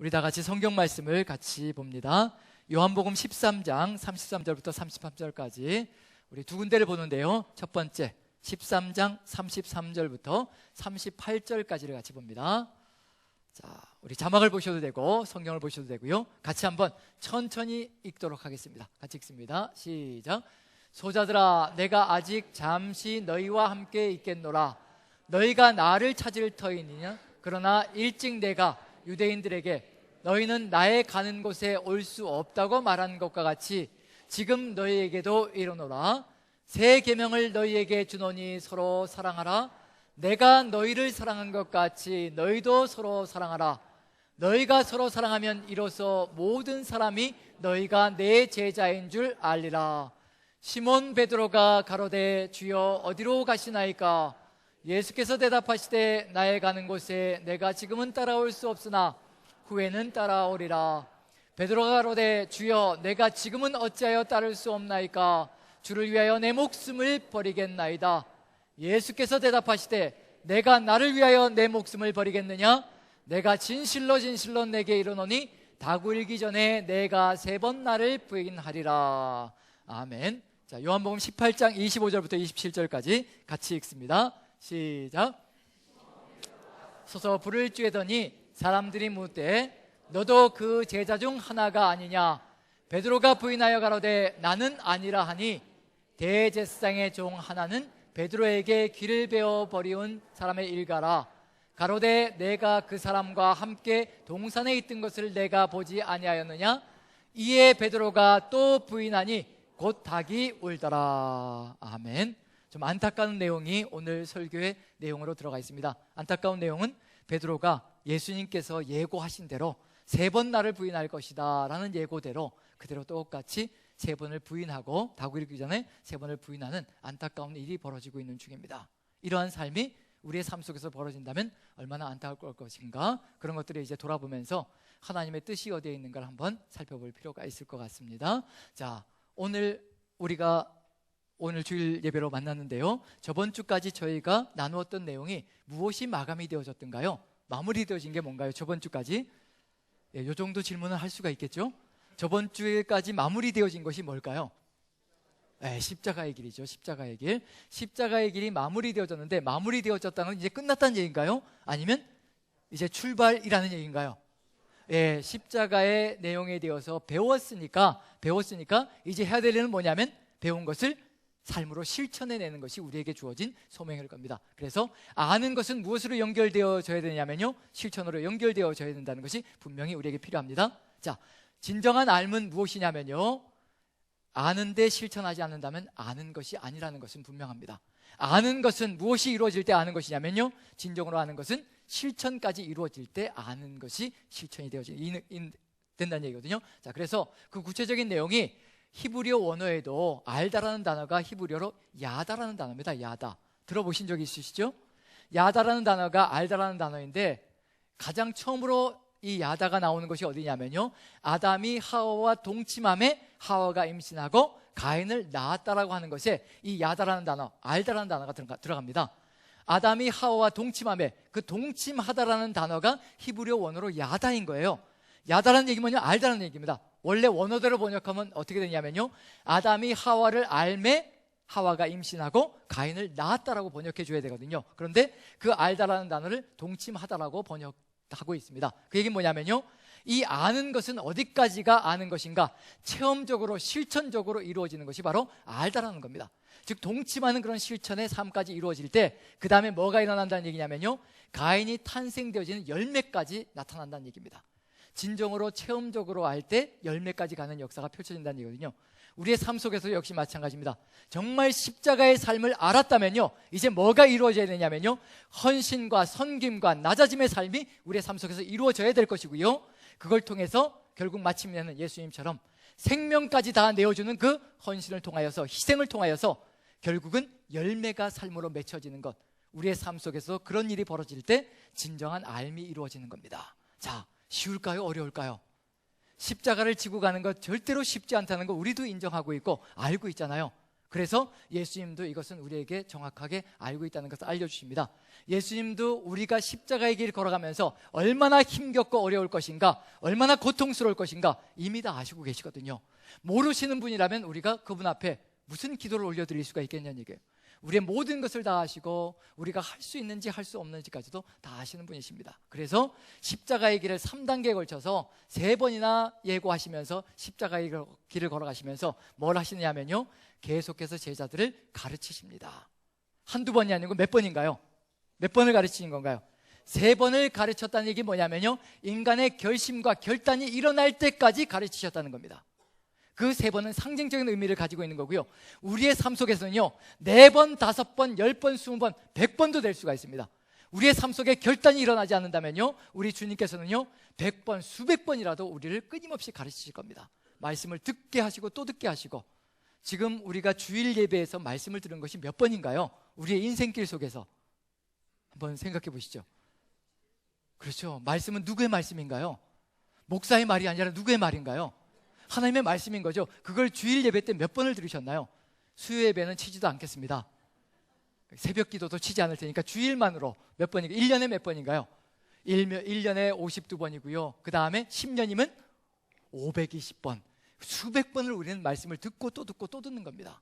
우리 다 같이 성경 말씀을 같이 봅니다. 요한복음 13장 33절부터 33절까지 우리 두 군데를 보는데요. 첫 번째 13장 33절부터 38절까지를 같이 봅니다. 자, 우리 자막을 보셔도 되고 성경을 보셔도 되고요. 같이 한번 천천히 읽도록 하겠습니다. 같이 읽습니다. 시작. 소자들아, 내가 아직 잠시 너희와 함께 있겠노라. 너희가 나를 찾을 터이니냐? 그러나 일찍 내가 유대인들에게 너희는 나의 가는 곳에 올 수 없다고 말한 것과 같이 지금 너희에게도 이르노라. 새 계명을 너희에게 주노니 서로 사랑하라. 내가 너희를 사랑한 것 같이 너희도 서로 사랑하라. 너희가 서로 사랑하면 이로써 모든 사람이 너희가 내 제자인 줄 알리라. 시몬 베드로가 가로되 주여 어디로 가시나이까? 예수께서 대답하시되 나의 가는 곳에 내가 지금은 따라올 수 없으나 후에는 따라오리라. 베드로가 가로되 주여 내가 지금은 어찌하여 따를 수 없나이까? 주를 위하여 내 목숨을 버리겠나이다. 예수께서 대답하시되 내가 나를 위하여 내 목숨을 버리겠느냐? 내가 진실로 진실로 내게 이르노니 다구일기 전에 내가 3번 나를 부인하리라. 아멘. 자, 요한복음 18장 25절부터 27절까지 같이 읽습니다. 시작. 서서 불을 쬐더니 사람들이 묻되 너도 그 제자 중 하나가 아니냐? 베드로가 부인하여 가로되 나는 아니라 하니 대제사장의 종 하나는 베드로에게 귀를 베어 버리운 사람의 일가라. 가로되 내가 그 사람과 함께 동산에 있던 것을 내가 보지 아니하였느냐? 이에 베드로가 또 부인하니 곧 닭이 울더라. 아멘. 좀 안타까운 내용이 오늘 설교의 내용으로 들어가 있습니다. 안타까운 내용은 베드로가 예수님께서 예고하신 대로 3번 나를 부인할 것이다 라는 예고대로 그대로 똑같이 3번을 부인하고 다구일기 전에 3번을 부인하는 안타까운 일이 벌어지고 있는 중입니다. 이러한 삶이 우리의 삶 속에서 벌어진다면 얼마나 안타까울 것인가, 그런 것들을 이제 돌아보면서 하나님의 뜻이 어디에 있는가를 한번 살펴볼 필요가 있을 것 같습니다. 자, 우리가 오늘 주일 예배로 만났는데요, 저번 주까지 저희가 나누었던 내용이 무엇이 마감이 되어졌던가요? 마무리되어진 게 뭔가요? 저번 주까지? 이 정도 질문을 할 수가 있겠죠? 저번 주까지 마무리되어진 것이 뭘까요? 십자가의 길이죠. 십자가의 길. 십자가의 길이 마무리되어졌는데, 마무리되어졌다는 건 이제 끝났다는 얘기인가요? 아니면 이제 출발이라는 얘기인가요? 십자가의 내용에 대해서 배웠으니까 이제 해야 될 일은 뭐냐면 배운 것을 삶으로 실천해내는 것이 우리에게 주어진 소명일 겁니다. 그래서 아는 것은 무엇으로 연결되어져야 되냐면요, 실천으로 연결되어져야 된다는 것이 분명히 우리에게 필요합니다. 자, 진정한 삶은 무엇이냐면요, 아는데 실천하지 않는다면 아는 것이 아니라는 것은 분명합니다. 아는 것은 무엇이 이루어질 때 아는 것이냐면요, 진정으로 아는 것은 실천까지 이루어질 때 아는 것이 실천이 된다는 얘기거든요. 자, 그래서 그 구체적인 내용이 히브리어 원어에도 알다라는 단어가 히브리어로 야다라는 단어입니다. 야다. 들어보신 적 있으시죠? 야다라는 단어가 알다라는 단어인데, 가장 처음으로 이 야다가 나오는 것이 어디냐면요, 아담이 하와와 동침함에 하와가 임신하고 가인을 낳았다라고 하는 것에 이 야다라는 단어, 알다라는 단어가 들어갑니다. 아담이 하와와 동침함에, 그 동침하다라는 단어가 히브리어 원어로 야다인 거예요. 야다라는 얘기 뭐냐? 알다라는 얘기입니다. 원래 원어대로 번역하면 어떻게 되냐면요, 아담이 하와를 알매 하와가 임신하고 가인을 낳았다라고 번역해 줘야 되거든요. 그런데 그 알다라는 단어를 동침하다라고 번역하고 있습니다. 그 얘기는 뭐냐면요, 이 아는 것은 어디까지가 아는 것인가, 체험적으로 실천적으로 이루어지는 것이 바로 알다라는 겁니다. 즉 동침하는 그런 실천의 삶까지 이루어질 때 그 다음에 뭐가 일어난다는 얘기냐면요, 가인이 탄생되어지는 열매까지 나타난다는 얘기입니다. 진정으로 체험적으로 알 때 열매까지 가는 역사가 펼쳐진다는 얘기거든요. 우리의 삶 속에서 역시 마찬가지입니다. 정말 십자가의 삶을 알았다면요, 이제 뭐가 이루어져야 되냐면요, 헌신과 섬김과 낮아짐의 삶이 우리의 삶 속에서 이루어져야 될 것이고요, 그걸 통해서 결국 마침내는 예수님처럼 생명까지 다 내어주는 그 헌신을 통하여서, 희생을 통하여서 결국은 열매가 삶으로 맺혀지는 것, 우리의 삶 속에서 그런 일이 벌어질 때 진정한 삶이 이루어지는 겁니다. 자, 쉬울까요? 어려울까요? 십자가를 지고 가는 것 절대로 쉽지 않다는 거 우리도 인정하고 있고 알고 있잖아요. 그래서 예수님도 이것은 우리에게 정확하게 알고 있다는 것을 알려주십니다. 예수님도 우리가 십자가의 길을 걸어가면서 얼마나 힘겹고 어려울 것인가, 얼마나 고통스러울 것인가 이미 다 아시고 계시거든요. 모르시는 분이라면 우리가 그분 앞에 무슨 기도를 올려드릴 수가 있겠냐는 얘기예요. 우리의 모든 것을 다 아시고 우리가 할 수 있는지 할 수 없는지까지도 다 아시는 분이십니다. 그래서 십자가의 길을 3단계에 걸쳐서 3번이나 예고하시면서 십자가의 길을 걸어가시면서 뭘 하시느냐면요, 계속해서 제자들을 가르치십니다. 한두 번이 아니고 몇 번인가요? 몇 번을 가르치신 건가요? 3번을 가르쳤다는 얘기 뭐냐면요, 인간의 결심과 결단이 일어날 때까지 가르치셨다는 겁니다. 그 3번은 상징적인 의미를 가지고 있는 거고요. 우리의 삶 속에서는요, 4번, 5번, 10번, 20번, 100번도 될 수가 있습니다. 우리의 삶 속에 결단이 일어나지 않는다면요, 우리 주님께서는요 100번, 수백 번이라도 우리를 끊임없이 가르치실 겁니다. 말씀을 듣게 하시고 또 듣게 하시고. 지금 우리가 주일 예배에서 말씀을 들은 것이 몇 번인가요? 우리의 인생길 속에서 한번 생각해 보시죠. 그렇죠. 말씀은 누구의 말씀인가요? 목사의 말이 아니라 누구의 말인가요? 하나님의 말씀인 거죠. 그걸 주일 예배 때 몇 번을 들으셨나요? 수요 예배는 치지도 않겠습니다. 새벽 기도도 치지 않을 테니까 주일만으로 몇 번인가? 1년에 몇 번인가요? 1년에 52번이고요. 그 다음에 10년이면 520번. 수백 번을 우리는 말씀을 듣고 또 듣고 또 듣는 겁니다.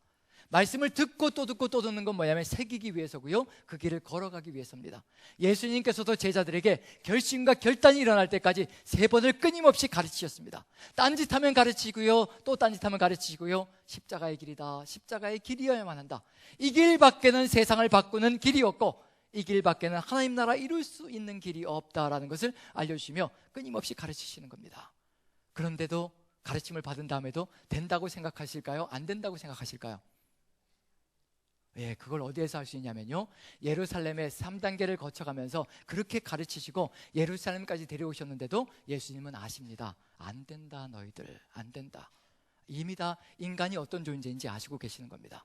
말씀을 듣고 또 듣고 또 듣는 건 뭐냐면 새기기 위해서고요, 그 길을 걸어가기 위해서입니다. 예수님께서도 제자들에게 결심과 결단이 일어날 때까지 3번을 끊임없이 가르치셨습니다. 딴짓하면 가르치고요, 또 딴짓하면 가르치시고요. 십자가의 길이다, 십자가의 길이어야만 한다. 이 길 밖에는 세상을 바꾸는 길이 없고 이 길 밖에는 하나님 나라 이룰 수 있는 길이 없다라는 것을 알려주시며 끊임없이 가르치시는 겁니다. 그런데도 가르침을 받은 다음에도 된다고 생각하실까요? 안 된다고 생각하실까요? 예, 그걸 어디에서 할 수 있냐면요, 예루살렘의 3단계를 거쳐가면서 그렇게 가르치시고 예루살렘까지 데려오셨는데도 예수님은 아십니다. 안 된다, 너희들 안 된다. 이미 다 인간이 어떤 존재인지 아시고 계시는 겁니다.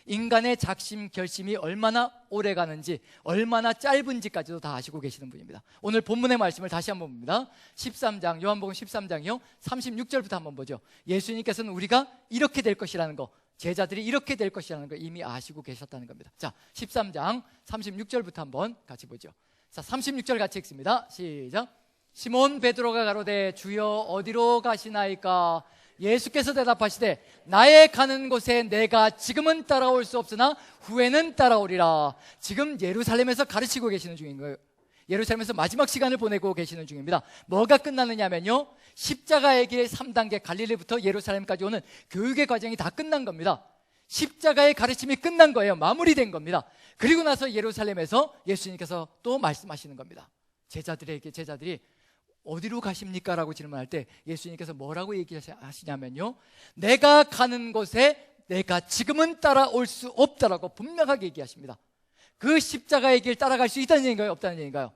인간의 작심, 결심이 얼마나 오래 가는지, 얼마나 짧은지까지도 다 아시고 계시는 분입니다. 오늘 본문의 말씀을 다시 한번 봅니다. 13장, 요한복음 13장이요 36절부터 한번 보죠. 예수님께서는 우리가 이렇게 될 것이라는 거, 제자들이 이렇게 될 것이라는 걸 이미 아시고 계셨다는 겁니다. 자, 13장 36절부터 한번 같이 보죠. 자, 36절 같이 읽습니다. 시작. 시몬 베드로가 가로되 주여 어디로 가시나이까? 예수께서 대답하시되 나의 가는 곳에 내가 지금은 따라올 수 없으나 후에는 따라오리라. 지금 예루살렘에서 가르치고 계시는 중인 거예요. 예루살렘에서 마지막 시간을 보내고 계시는 중입니다. 뭐가 끝나느냐면요, 십자가의 길 3단계 갈릴리부터 예루살렘까지 오는 교육의 과정이 다 끝난 겁니다. 십자가의 가르침이 끝난 거예요. 마무리된 겁니다. 그리고 나서 예루살렘에서 예수님께서 또 말씀하시는 겁니다. 제자들이 어디로 가십니까? 라고 질문할 때 예수님께서 뭐라고 얘기하시냐면요, 내가 가는 곳에 내가 지금은 따라올 수 없다라고 분명하게 얘기하십니다. 그 십자가의 길 따라갈 수 있다는 얘기인가요? 없다는 얘기인가요?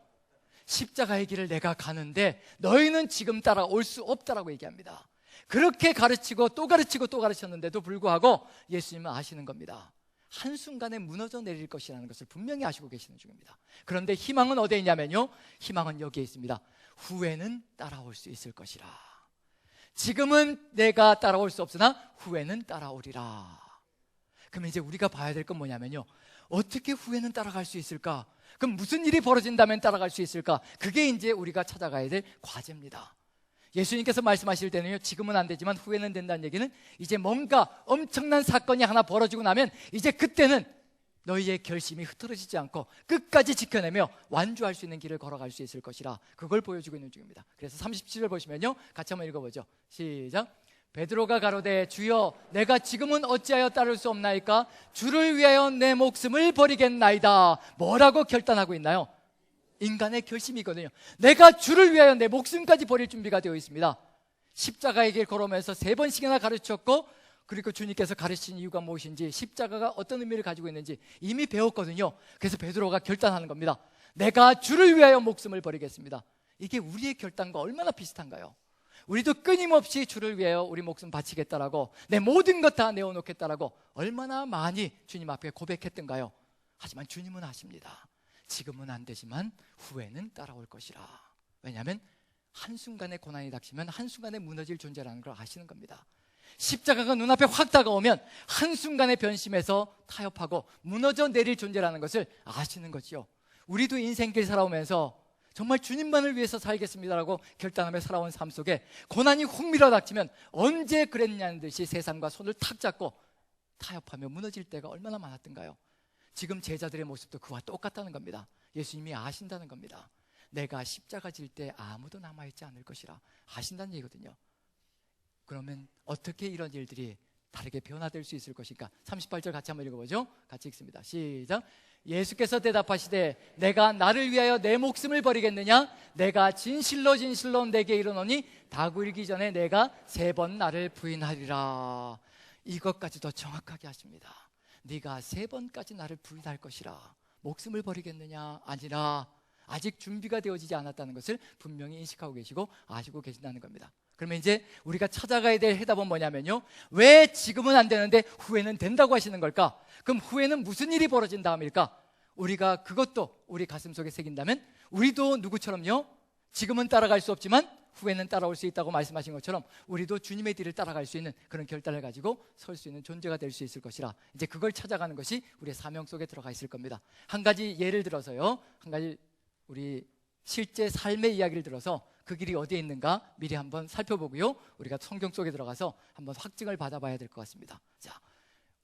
십자가의 길을 내가 가는데 너희는 지금 따라올 수 없다라고 얘기합니다. 그렇게 가르치고 또 가르치고 또 가르쳤는데도 불구하고 예수님은 아시는 겁니다. 한순간에 무너져 내릴 것이라는 것을 분명히 아시고 계시는 중입니다. 그런데 희망은 어디에 있냐면요, 희망은 여기에 있습니다. 후에는 따라올 수 있을 것이라. 지금은 내가 따라올 수 없으나 후에는 따라오리라. 그럼 이제 우리가 봐야 될 건 뭐냐면요, 어떻게 후에는 따라갈 수 있을까? 그럼 무슨 일이 벌어진다면 따라갈 수 있을까? 그게 이제 우리가 찾아가야 될 과제입니다. 예수님께서 말씀하실 때는요, 지금은 안 되지만 후에는 된다는 얘기는 이제 뭔가 엄청난 사건이 하나 벌어지고 나면 이제 그때는 너희의 결심이 흐트러지지 않고 끝까지 지켜내며 완주할 수 있는 길을 걸어갈 수 있을 것이라, 그걸 보여주고 있는 중입니다. 그래서 37절 보시면요, 같이 한번 읽어보죠. 시작. 베드로가 가로되 주여 내가 지금은 어찌하여 따를 수 없나이까? 주를 위하여 내 목숨을 버리겠나이다. 뭐라고 결단하고 있나요? 인간의 결심이거든요. 내가 주를 위하여 내 목숨까지 버릴 준비가 되어 있습니다. 십자가의 길 걸어오면서 3번씩이나 가르쳤고, 그리고 주님께서 가르치신 이유가 무엇인지, 십자가가 어떤 의미를 가지고 있는지 이미 배웠거든요. 그래서 베드로가 결단하는 겁니다. 내가 주를 위하여 목숨을 버리겠습니다. 이게 우리의 결단과 얼마나 비슷한가요? 우리도 끊임없이 주를 위하여 우리 목숨 바치겠다라고, 내 모든 것 다 내어놓겠다라고 얼마나 많이 주님 앞에 고백했던가요? 하지만 주님은 아십니다. 지금은 안 되지만 후에는 따라올 것이라. 왜냐하면 한순간에 고난이 닥치면 한순간에 무너질 존재라는 걸 아시는 겁니다. 십자가가 눈앞에 확 다가오면 한순간에 변심해서 타협하고 무너져 내릴 존재라는 것을 아시는 거지요. 우리도 인생길 살아오면서 정말 주님만을 위해서 살겠습니다라고 결단하며 살아온 삶 속에 고난이 훅 밀어닥치면 언제 그랬냐는 듯이 세상과 손을 탁 잡고 타협하며 무너질 때가 얼마나 많았던가요? 지금 제자들의 모습도 그와 똑같다는 겁니다. 예수님이 아신다는 겁니다. 내가 십자가 질 때 아무도 남아있지 않을 것이라 아신다는 얘기거든요. 그러면 어떻게 이런 일들이 다르게 변화될 수 있을 것인가? 38절 같이 한번 읽어보죠. 같이 읽습니다. 시작. 예수께서 대답하시되 내가 나를 위하여 내 목숨을 버리겠느냐? 내가 진실로 진실로 내게 이르노니 다구일기 전에 내가 3번 나를 부인하리라. 이것까지 더 정확하게 하십니다. 네가 3번까지 나를 부인할 것이라. 목숨을 버리겠느냐? 아니라 아직 준비가 되어지지 않았다는 것을 분명히 인식하고 계시고 아시고 계신다는 겁니다. 그러면 이제 우리가 찾아가야 될 해답은 뭐냐면요, 왜 지금은 안 되는데 후회는 된다고 하시는 걸까? 그럼 후회는 무슨 일이 벌어진 다음일까? 우리가 그것도 우리 가슴 속에 새긴다면 우리도 누구처럼요, 지금은 따라갈 수 없지만 후회는 따라올 수 있다고 말씀하신 것처럼 우리도 주님의 뒤를 따라갈 수 있는 그런 결단을 가지고 설 수 있는 존재가 될 수 있을 것이라, 이제 그걸 찾아가는 것이 우리의 사명 속에 들어가 있을 겁니다. 한 가지 예를 들어서요, 한 가지 우리 실제 삶의 이야기를 들어서 그 길이 어디에 있는가 미리 한번 살펴보고요, 우리가 성경 속에 들어가서 한번 확증을 받아봐야 될 것 같습니다. 자,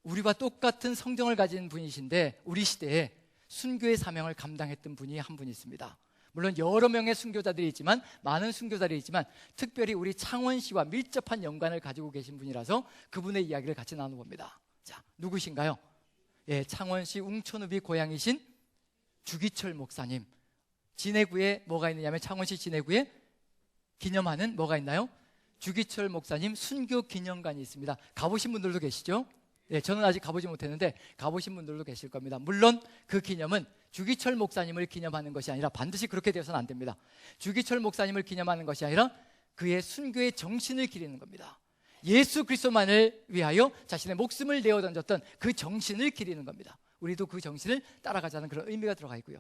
우리와 똑같은 성정을 가진 분이신데 우리 시대에 순교의 사명을 감당했던 분이 한 분 있습니다. 물론 여러 명의 순교자들이 있지만, 많은 순교자들이 있지만 특별히 우리 창원시와 밀접한 연관을 가지고 계신 분이라서 그분의 이야기를 같이 나눠봅니다. 자, 누구신가요? 예, 창원시 웅천읍이 고향이신 주기철 목사님. 진해구에 뭐가 있느냐면, 창원시 진해구에 기념하는 뭐가 있나요? 주기철 목사님 순교 기념관이 있습니다. 가보신 분들도 계시죠? 네, 저는 아직 가보지 못했는데 가보신 분들도 계실 겁니다. 물론 그 기념은 주기철 목사님을 기념하는 것이 아니라, 반드시 그렇게 되어서는 안 됩니다. 주기철 목사님을 기념하는 것이 아니라 그의 순교의 정신을 기리는 겁니다. 예수 그리스도만을 위하여 자신의 목숨을 내어 던졌던 그 정신을 기리는 겁니다. 우리도 그 정신을 따라가자는 그런 의미가 들어가 있고요.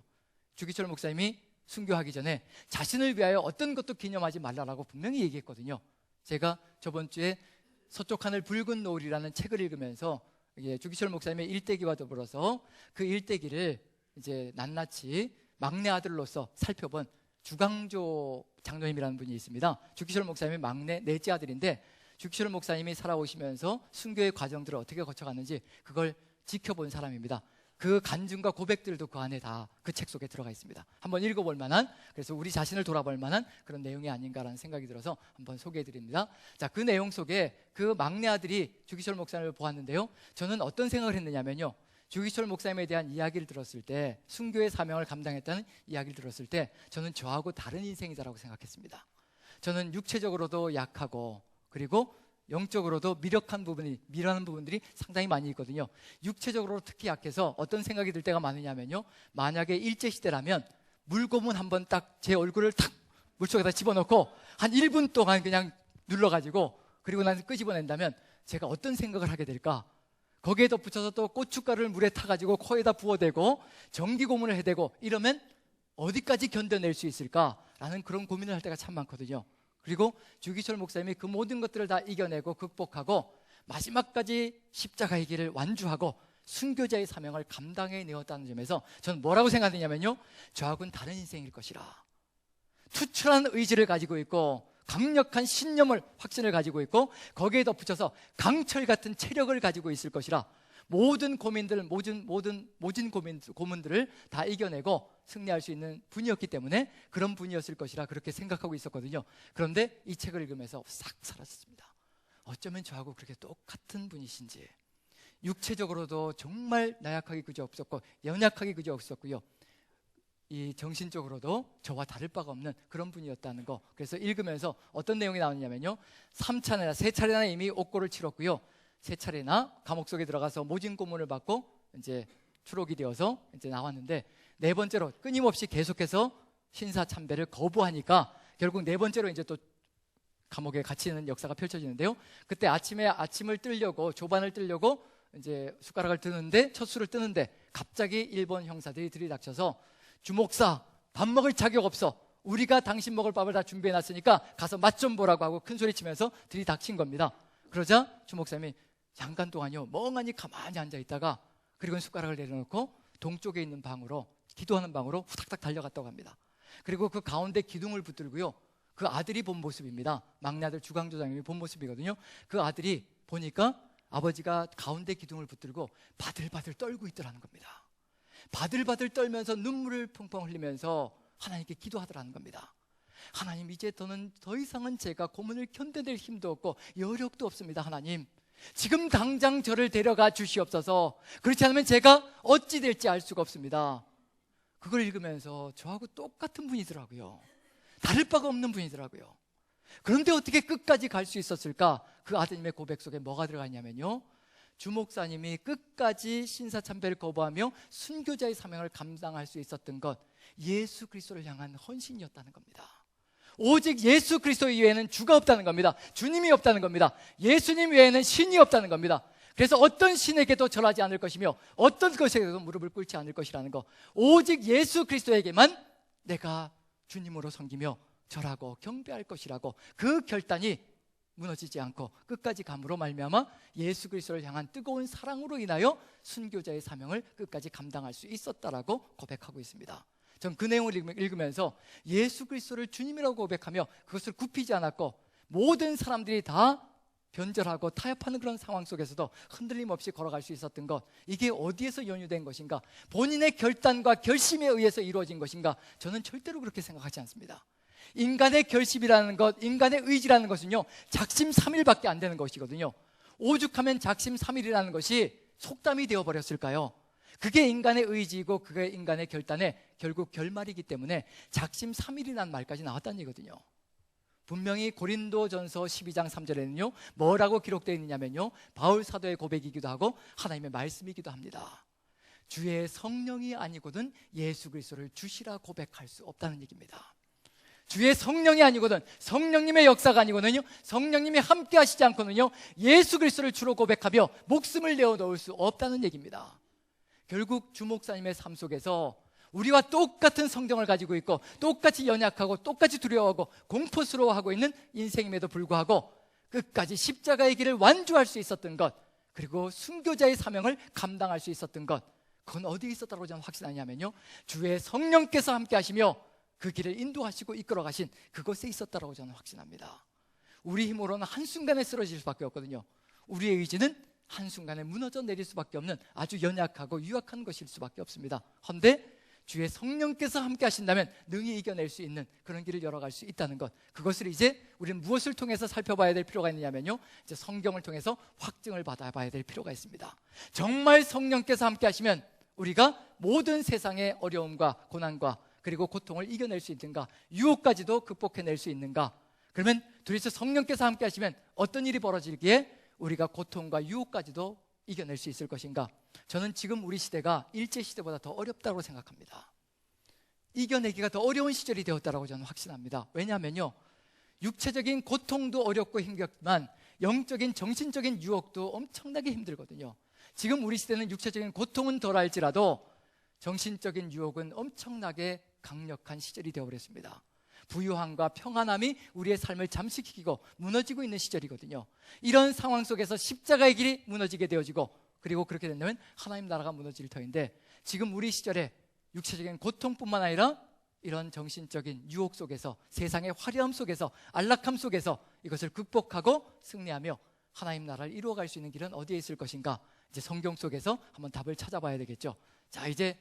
주기철 목사님이 순교하기 전에 자신을 위하여 어떤 것도 기념하지 말라라고 분명히 얘기했거든요. 제가 저번 주에 서쪽 하늘 붉은 노을이라는 책을 읽으면서 주기철 목사님의 일대기와 더불어서 그 일대기를 이제 낱낱이 막내 아들로서 살펴본 주강조 장로님이라는 분이 있습니다. 주기철 목사님이 막내 넷째 아들인데, 주기철 목사님이 살아오시면서 순교의 과정들을 어떻게 거쳐갔는지 그걸 지켜본 사람입니다. 그 간증과 고백들도 그 안에 다 그 책 속에 들어가 있습니다. 한번 읽어볼 만한, 그래서 우리 자신을 돌아볼 만한 그런 내용이 아닌가라는 생각이 들어서 한번 소개해드립니다. 자, 그 내용 속에 그 막내 아들이 주기철 목사님을 보았는데요, 저는 어떤 생각을 했느냐면요, 주기철 목사님에 대한 이야기를 들었을 때, 순교의 사명을 감당했다는 이야기를 들었을 때 저는 저하고 다른 인생이다라고 생각했습니다. 저는 육체적으로도 약하고 그리고 영적으로도 미련한 부분들이 상당히 많이 있거든요. 육체적으로 특히 약해서 어떤 생각이 들 때가 많으냐면요, 만약에 일제시대라면 물고문 한번 딱 제 얼굴을 탁 물속에다 집어넣고 한 1분 동안 그냥 눌러가지고 그리고 나서 끄집어낸다면 제가 어떤 생각을 하게 될까? 거기에 덧붙여서 또 고춧가루를 물에 타가지고 코에다 부어대고 전기고문을 해대고 이러면 어디까지 견뎌낼 수 있을까라는 그런 고민을 할 때가 참 많거든요. 그리고 주기철 목사님이 그 모든 것들을 다 이겨내고 극복하고 마지막까지 십자가의 길을 완주하고 순교자의 사명을 감당해내었다는 점에서 저는 뭐라고 생각하냐면요, 저하고는 다른 인생일 것이라. 투철한 의지를 가지고 있고 강력한 신념을, 확신을 가지고 있고 거기에 덧붙여서 강철 같은 체력을 가지고 있을 것이라, 모든 고민들을 다 이겨내고 승리할 수 있는 분이었기 때문에 그런 분이었을 것이라 그렇게 생각하고 있었거든요. 그런데 이 책을 읽으면서 싹 사라졌습니다. 어쩌면 저하고 그렇게 똑같은 분이신지, 육체적으로도 정말 나약하기 그지없었고 연약하기 그지없었고요, 이 정신적으로도 저와 다를 바가 없는 그런 분이었다는 거. 그래서 읽으면서 어떤 내용이 나오냐면요, 3차례나 3차례나 이미 옥고를 치렀고요, 3차례나 감옥 속에 들어가서 모진 고문을 받고 이제 추록이 되어서 이제 나왔는데, 4번째로 끊임없이 계속해서 신사참배를 거부하니까 결국 4번째로 이제 또 감옥에 갇히는 역사가 펼쳐지는데요, 그때 아침을 뜨려고, 조반을 뜨려고 이제 숟가락을 뜨는데, 첫 술을 뜨는데 갑자기 일본 형사들이 들이닥쳐서 주목사, 밥 먹을 자격 없어, 우리가 당신 먹을 밥을 다 준비해놨으니까 가서 맛 좀 보라고 하고 큰 소리 치면서 들이닥친 겁니다. 그러자 주목사님이 잠깐 동안요 멍하니 가만히 앉아 있다가 그리고 숟가락을 내려놓고 동쪽에 있는 방으로, 기도하는 방으로 후닥닥 달려갔다고 합니다. 그리고 그 가운데 기둥을 붙들고요, 그 아들이 본 모습입니다. 막내 아들 주강조장님이 본 모습이거든요. 그 아들이 보니까 아버지가 가운데 기둥을 붙들고 바들바들 떨고 있더라는 겁니다. 바들바들 떨면서 눈물을 펑펑 흘리면서 하나님께 기도하더라는 겁니다. 하나님, 이제 더 이상은 제가 고문을 견뎌낼 힘도 없고 여력도 없습니다. 하나님, 지금 당장 저를 데려가 주시옵소서. 그렇지 않으면 제가 어찌 될지 알 수가 없습니다. 그걸 읽으면서 저하고 똑같은 분이더라고요. 다를 바가 없는 분이더라고요. 그런데 어떻게 끝까지 갈 수 있었을까? 그 아드님의 고백 속에 뭐가 들어가 있냐면요, 주목사님이 끝까지 신사참배를 거부하며 순교자의 사명을 감당할 수 있었던 것, 예수 그리스도를 향한 헌신이었다는 겁니다. 오직 예수 그리스도 이외에는 주가 없다는 겁니다. 주님이 없다는 겁니다. 예수님 외에는 신이 없다는 겁니다. 그래서 어떤 신에게도 절하지 않을 것이며 어떤 것에게도 무릎을 꿇지 않을 것이라는 것, 오직 예수 그리스도에게만 내가 주님으로 섬기며 절하고 경배할 것이라고, 그 결단이 무너지지 않고 끝까지 감으로 말미암아 예수 그리스도를 향한 뜨거운 사랑으로 인하여 순교자의 사명을 끝까지 감당할 수 있었다라고 고백하고 있습니다. 전 그 내용을 읽으면서 예수 그리스도를 주님이라고 고백하며 그것을 굽히지 않았고 모든 사람들이 다 변절하고 타협하는 그런 상황 속에서도 흔들림 없이 걸어갈 수 있었던 것, 이게 어디에서 연유된 것인가? 본인의 결단과 결심에 의해서 이루어진 것인가? 저는 절대로 그렇게 생각하지 않습니다. 인간의 결심이라는 것, 인간의 의지라는 것은요, 작심삼일밖에 안 되는 것이거든요. 오죽하면 작심삼일이라는 것이 속담이 되어버렸을까요? 그게 인간의 의지이고 그게 인간의 결단의 결국 결말이기 때문에 작심삼일이라는 말까지 나왔다는 얘기거든요. 분명히 고린도전서 12장 3절에는요 뭐라고 기록되어 있느냐면요, 바울 사도의 고백이기도 하고 하나님의 말씀이기도 합니다. 주의 성령이 아니거든 예수 그리스도를 주시라 고백할 수 없다는 얘기입니다. 주의 성령이 아니거든, 성령님의 역사가 아니거든요, 성령님이 함께 하시지 않거든요, 예수 그리스도를 주로 고백하며 목숨을 내어 놓을 수 없다는 얘기입니다. 결국 주목사님의 삶 속에서 우리와 똑같은 성정을 가지고 있고 똑같이 연약하고 똑같이 두려워하고 공포스러워하고 있는 인생임에도 불구하고 끝까지 십자가의 길을 완주할 수 있었던 것, 그리고 순교자의 사명을 감당할 수 있었던 것, 그건 어디에 있었다고 저는 확신하냐면요, 주의 성령께서 함께 하시며 그 길을 인도하시고 이끌어 가신 그것에 있었다고 저는 확신합니다. 우리 힘으로는 한순간에 쓰러질 수밖에 없거든요. 우리의 의지는 한순간에 무너져 내릴 수밖에 없는 아주 연약하고 유약한 것일 수밖에 없습니다. 그런데 주의 성령께서 함께 하신다면 능히 이겨낼 수 있는 그런 길을 열어갈 수 있다는 것, 그것을 이제 우리는 무엇을 통해서 살펴봐야 될 필요가 있느냐면요, 이제 성경을 통해서 확증을 받아봐야 될 필요가 있습니다. 정말 성령께서 함께 하시면 우리가 모든 세상의 어려움과 고난과 그리고 고통을 이겨낼 수 있는가, 유혹까지도 극복해낼 수 있는가? 그러면 도대체 성령께서 함께 하시면 어떤 일이 벌어지기에 우리가 고통과 유혹까지도 이겨낼 수 있을 것인가? 저는 지금 우리 시대가 일제시대보다 더 어렵다고 생각합니다. 이겨내기가 더 어려운 시절이 되었다고 저는 확신합니다. 왜냐하면요, 육체적인 고통도 어렵고 힘겹지만 영적인 정신적인 유혹도 엄청나게 힘들거든요. 지금 우리 시대는 육체적인 고통은 덜할지라도 정신적인 유혹은 엄청나게 강력한 시절이 되어버렸습니다. 부유함과 평안함이 우리의 삶을 잠식시키고 무너지고 있는 시절이거든요. 이런 상황 속에서 십자가의 길이 무너지게 되어지고, 그리고 그렇게 된다면 하나님 나라가 무너질 터인데, 지금 우리 시절에 육체적인 고통뿐만 아니라 이런 정신적인 유혹 속에서, 세상의 화려함 속에서, 안락함 속에서 이것을 극복하고 승리하며 하나님 나라를 이루어갈 수 있는 길은 어디에 있을 것인가? 이제 성경 속에서 한번 답을 찾아봐야 되겠죠. 자, 이제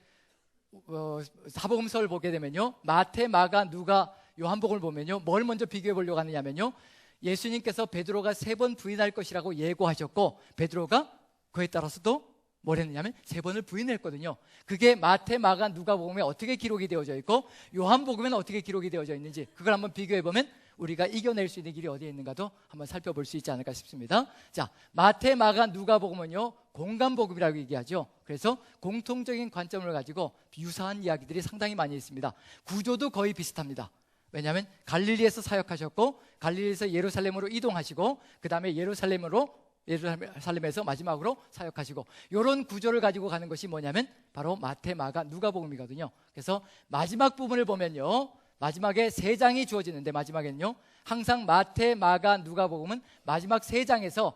사복음서를 보게 되면요, 마태, 마가, 누가, 요한복음을 보면요, 뭘 먼저 비교해 보려고 하느냐면요, 예수님께서 베드로가 3번 부인할 것이라고 예고하셨고 베드로가 그에 따라서도 뭘 했느냐면 3번을 부인했거든요. 그게 마태, 마가, 누가복음에 어떻게 기록이 되어져 있고 요한복음에는 어떻게 기록이 되어져 있는지, 그걸 한번 비교해 보면 우리가 이겨낼 수 있는 길이 어디에 있는가도 한번 살펴볼 수 있지 않을까 싶습니다. 자, 마태, 마가, 누가복음은요 공간복음이라고 얘기하죠. 그래서 공통적인 관점을 가지고 유사한 이야기들이 상당히 많이 있습니다. 구조도 거의 비슷합니다. 왜냐하면 갈릴리에서 사역하셨고 갈릴리에서 예루살렘으로 이동하시고 그 다음에 예루살렘에서 마지막으로 사역하시고, 이런 구조를 가지고 가는 것이 뭐냐면 바로 마태, 마가, 누가복음이거든요. 그래서 마지막 부분을 보면요, 마지막에 3장이 주어지는데 마지막에는요 항상 마태, 마가, 누가복음은 마지막 3장에서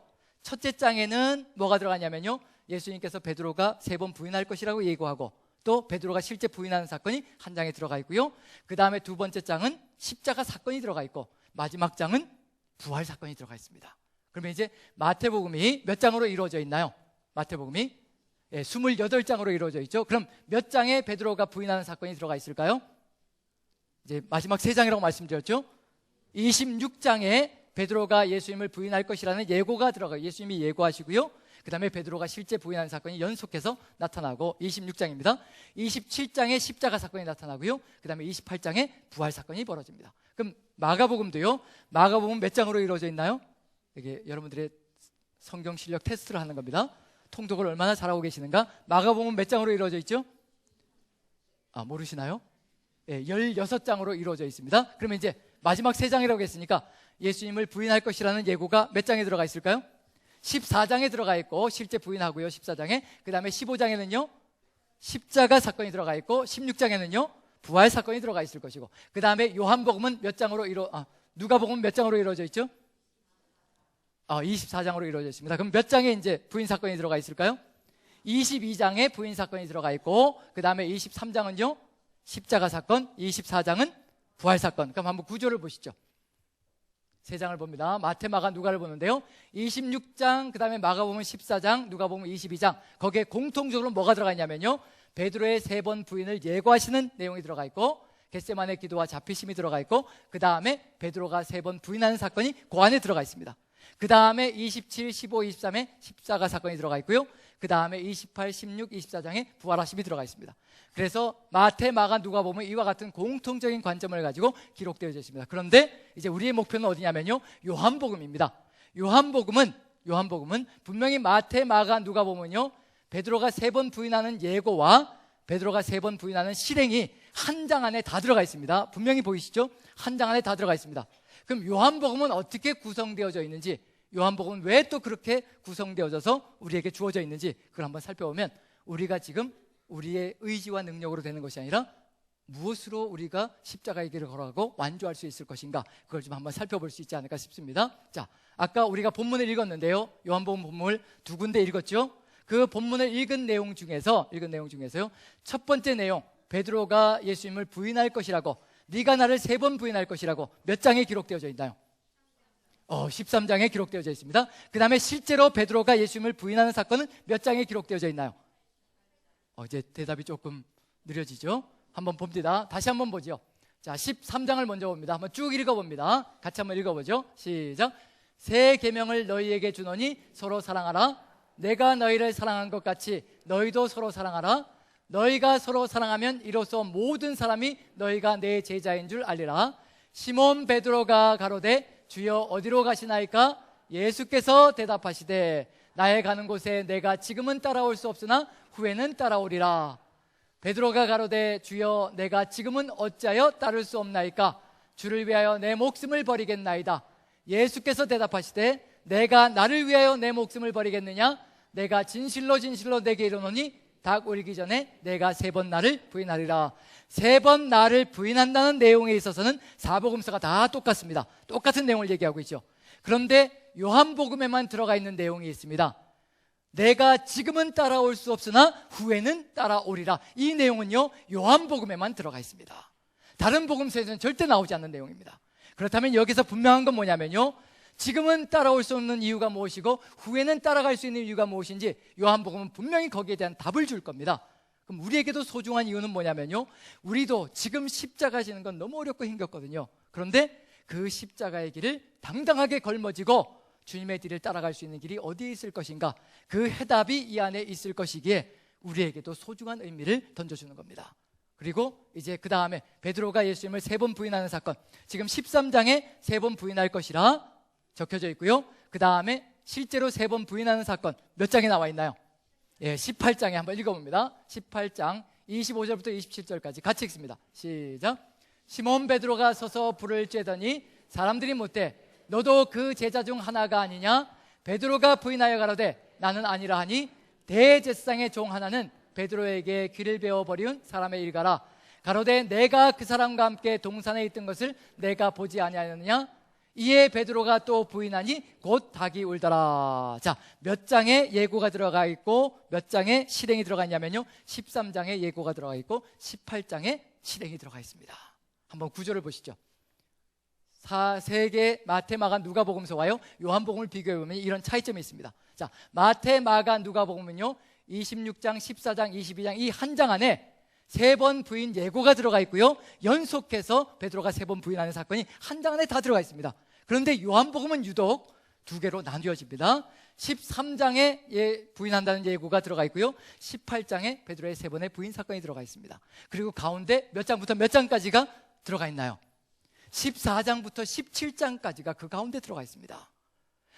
첫째 장에는 뭐가 들어가냐면요, 예수님께서 베드로가 3번 부인할 것이라고 예고하고 또 베드로가 실제 부인하는 사건이 한 장에 들어가 있고요. 그 다음에 두 번째 장은 십자가 사건이 들어가 있고 마지막 장은 부활 사건이 들어가 있습니다. 그러면 이제 마태복음이 몇 장으로 이루어져 있나요? 마태복음이 28장으로 이루어져 있죠. 그럼 몇 장에 베드로가 부인하는 사건이 들어가 있을까요? 이제 마지막 3장이라고 말씀드렸죠. 26장에 베드로가 예수님을 부인할 것이라는 예고가 들어가요. 예수님이 예고하시고요. 그 다음에 베드로가 실제 부인하는 사건이 연속해서 나타나고 26장입니다. 27장에 십자가 사건이 나타나고요. 그 다음에 28장에 부활 사건이 벌어집니다. 그럼 마가복음도요. 마가복음 몇 장으로 이루어져 있나요? 이게 여러분들의 성경 실력 테스트를 하는 겁니다. 통독을 얼마나 잘하고 계시는가? 마가복음 몇 장으로 이루어져 있죠? 모르시나요? 16장으로 이루어져 있습니다. 그러면 이제 마지막 3장이라고 했으니까 예수님을 부인할 것이라는 예고가 몇 장에 들어가 있을까요? 14장에 들어가 있고 실제 부인하고요. 14장에. 그 다음에 15장에는요 십자가 사건이 들어가 있고 16장에는요 부활 사건이 들어가 있을 것이고, 그 다음에 요한복음은 몇 장으로 누가복음은 몇 장으로 이루어져 있죠? 24장으로 이루어져 있습니다. 그럼 몇 장에 이제 부인 사건이 들어가 있을까요? 22장에 부인 사건이 들어가 있고, 그 다음에 23장은요 십자가 사건, 24장은 부활 사건. 그럼 한번 구조를 보시죠. 3장을 봅니다. 마태, 마가, 누가를 보는데요. 26장, 그 다음에 마가복음 14장, 누가복음 22장. 거기에 공통적으로 뭐가 들어가 있냐면요, 베드로의 3번 부인을 예고하시는 내용이 들어가 있고, 겟세마네 기도와 잡히심이 들어가 있고, 그 다음에 베드로가 3번 부인하는 사건이 그 안에 들어가 있습니다. 그 다음에 27, 15, 23에 십자가 사건이 들어가 있고요. 그 다음에 28, 16, 24장에 부활하심이 들어가 있습니다. 그래서 마태, 마가, 누가 보면 이와 같은 공통적인 관점을 가지고 기록되어 있습니다. 그런데 이제 우리의 목표는 어디냐면요, 요한복음입니다. 요한복음은 분명히 마태, 마가, 누가 보면요, 베드로가 3번 부인하는 예고와 베드로가 3번 부인하는 실행이 한 장 안에 다 들어가 있습니다. 분명히 보이시죠? 한 장 안에 다 들어가 있습니다. 그럼 요한복음은 어떻게 구성되어져 있는지, 요한복음은 왜 또 그렇게 구성되어져서 우리에게 주어져 있는지, 그걸 한번 살펴보면 우리가 지금 우리의 의지와 능력으로 되는 것이 아니라 무엇으로 우리가 십자가의 길을 걸어가고 완주할 수 있을 것인가, 그걸 좀 한번 살펴볼 수 있지 않을까 싶습니다. 자, 아까 우리가 본문을 읽었는데요, 요한복음 본문을 2군데 읽었죠. 그 본문을 읽은 내용 중에서요, 첫 번째 내용, 베드로가 예수님을 부인할 것이라고, 네가 나를 3번 부인할 것이라고 몇 장에 기록되어져 있나요? 13장에 기록되어져 있습니다. 그 다음에 실제로 베드로가 예수님을 부인하는 사건은 몇 장에 기록되어져 있나요? 이제 대답이 조금 느려지죠. 한번 봅니다. 다시 한번 보죠. 자, 13장을 먼저 봅니다. 한번 쭉 읽어봅니다. 같이 한번 읽어보죠. 시작. 새 계명을 너희에게 주노니 서로 사랑하라. 내가 너희를 사랑한 것 같이 너희도 서로 사랑하라. 너희가 서로 사랑하면 이로써 모든 사람이 너희가 내 제자인 줄 알리라. 시몬 베드로가 가로되 주여 어디로 가시나이까? 예수께서 대답하시되 나의 가는 곳에 내가 지금은 따라올 수 없으나 후에는 따라오리라. 베드로가 가로되 주여 내가 지금은 어찌하여 따를 수 없나이까? 주를 위하여 내 목숨을 버리겠나이다. 예수께서 대답하시되 내가 나를 위하여 내 목숨을 버리겠느냐? 내가 진실로 진실로 내게 이르노니 닭 울기 전에 내가 3번 나를 부인하리라. 3번 나를 부인한다는 내용에 있어서는 사복음서가 다 똑같습니다. 똑같은 내용을 얘기하고 있죠. 그런데 요한복음에만 들어가 있는 내용이 있습니다. 내가 지금은 따라올 수 없으나 후에는 따라오리라. 이 내용은요, 요한복음에만 들어가 있습니다. 다른 복음서에서는 절대 나오지 않는 내용입니다. 그렇다면 여기서 분명한 건 뭐냐면요, 지금은 따라올 수 없는 이유가 무엇이고 후에는 따라갈 수 있는 이유가 무엇인지 요한복음은 분명히 거기에 대한 답을 줄 겁니다. 그럼 우리에게도 소중한 이유는 뭐냐면요, 우리도 지금 십자가 지는 건 너무 어렵고 힘겹거든요. 그런데 그 십자가의 길을 당당하게 걸머지고 주님의 뒤를 따라갈 수 있는 길이 어디에 있을 것인가, 그 해답이 이 안에 있을 것이기에 우리에게도 소중한 의미를 던져주는 겁니다. 그리고 이제 그 다음에 베드로가 예수님을 3번 부인하는 사건, 지금 13장에 3번 부인할 것이라 적혀져 있고요. 그 다음에 실제로 3번 부인하는 사건 몇 장에 나와 있나요? 18장에 한번 읽어봅니다. 18장 25절부터 27절까지 같이 읽습니다. 시작. 시몬 베드로가 서서 불을 쬐더니 사람들이 묻되 너도 그 제자 중 하나가 아니냐? 베드로가 부인하여 가로되 나는 아니라 하니 대제사장의 종 하나는 베드로에게 귀를 베어 버리운 사람의 일가라. 가로되 내가 그 사람과 함께 동산에 있던 것을 내가 보지 아니하였느냐? 이에 베드로가 또 부인하니 곧 닭이 울더라. 자, 몇 장에 예고가 들어가 있고 몇 장에 실행이 들어가 있냐면요, 13장에 예고가 들어가 있고 18장에 실행이 들어가 있습니다. 한번 구조를 보시죠. 세 개, 마태, 마가, 누가복음서와요 요한복음을 비교해보면 이런 차이점이 있습니다. 자, 마태, 마가, 누가복음은요 26장, 14장, 22장 이 한 장 안에 3번 부인 예고가 들어가 있고요, 연속해서 베드로가 3번 부인하는 사건이 한 장 안에 다 들어가 있습니다. 그런데 요한복음은 유독 2개로 나뉘어집니다. 13장에 부인한다는 예고가 들어가 있고요, 18장에 베드로의 3번의 부인 사건이 들어가 있습니다. 그리고 가운데 몇 장부터 몇 장까지가 들어가 있나요? 14장부터 17장까지가 그 가운데 들어가 있습니다.